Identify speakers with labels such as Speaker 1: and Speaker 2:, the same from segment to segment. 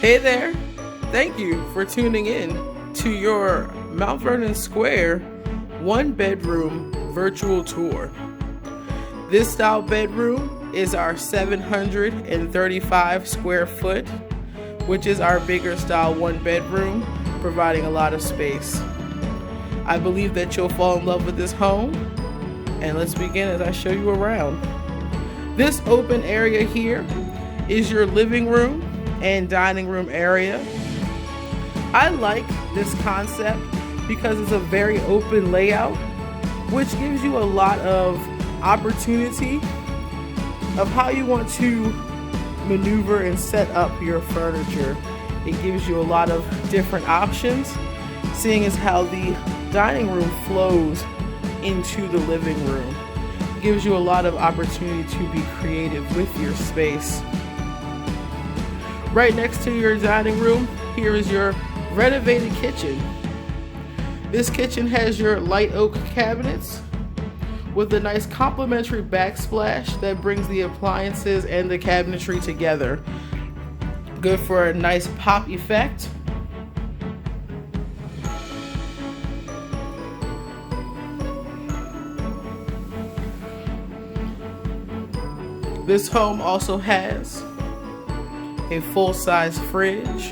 Speaker 1: Hey there! Thank you for tuning in to your Mount Vernon Square one bedroom virtual tour. This style bedroom is our 735 square foot, which is our bigger style one bedroom, providing a lot of space. I believe that you'll fall in love with this home, and let's begin as I show you around. This open area here is your living room and dining room area. I like this concept because it's a very open layout, which gives you a lot of opportunity of how you want to maneuver and set up your furniture. It gives you a lot of different options, seeing as how the dining room flows into the living room. It gives you a lot of opportunity to be creative with your space. Right next to your dining room, here is your renovated kitchen. This kitchen has your light oak cabinets with a nice complementary backsplash that brings the appliances and the cabinetry together. Good for a nice pop effect. This home also has a full-size fridge,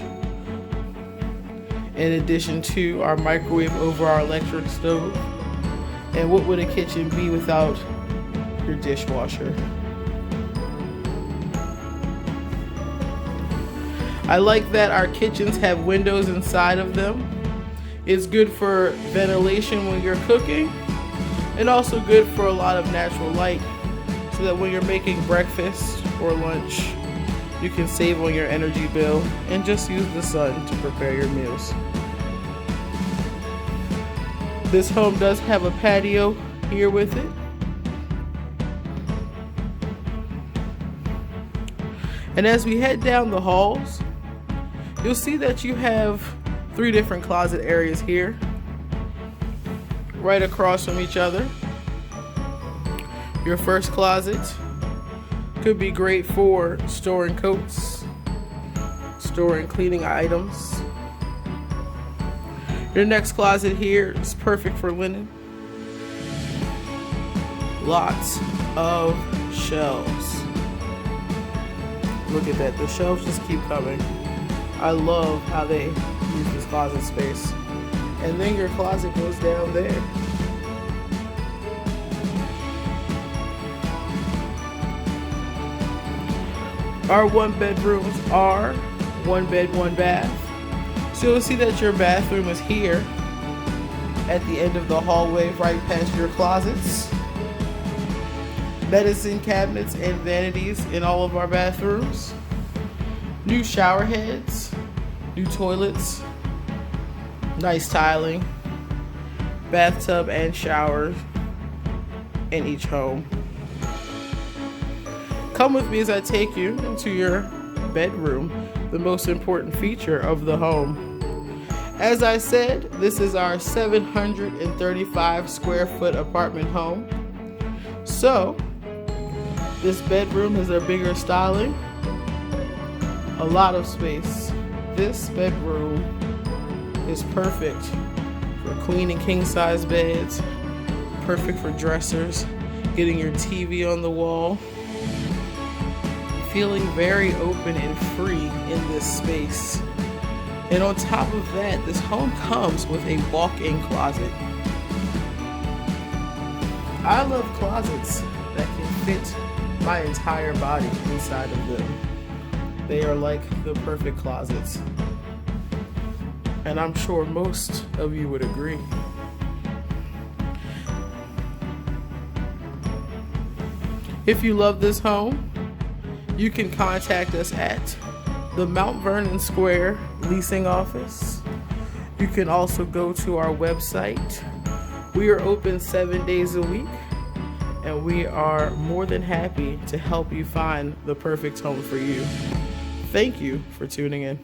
Speaker 1: in addition to our microwave over our electric stove. And what would a kitchen be without your dishwasher? I like that our kitchens have windows inside of them. It's good for ventilation when you're cooking, and also good for a lot of natural light, so that when you're making breakfast or lunch, you can save on your energy bill and just use the sun to prepare your meals. This home does have a patio here with it. And as we head down the halls, you'll see that you have 3 different closet areas here, right across from each other. Your first closet could be great for storing coats, storing cleaning items. Your next closet here is perfect for linen. Lots of shelves. Look at that, the shelves just keep coming. I love how they use this closet space. And then your closet goes down there. Our one bedrooms are 1 bed, 1 bath. So you'll see that your bathroom is here at the end of the hallway, right past your closets. Medicine cabinets and vanities in all of our bathrooms. New shower heads, new toilets, nice tiling, bathtub and shower in each home. Come with me as I take you into your bedroom, the most important feature of the home. As I said, this is our 735 square foot apartment home. So, this bedroom is a bigger styling, a lot of space. This bedroom is perfect for queen and king size beds, perfect for dressers, getting your TV on the wall. Feeling very open and free in this space. And on top of that, this home comes with a walk-in closet. I love closets that can fit my entire body inside of them. They are like the perfect closets. And I'm sure most of you would agree. If you love this home, you can contact us at the Mount Vernon Square leasing office. You can also go to our website. We are open 7 days a week, and we are more than happy to help you find the perfect home for you. Thank you for tuning in.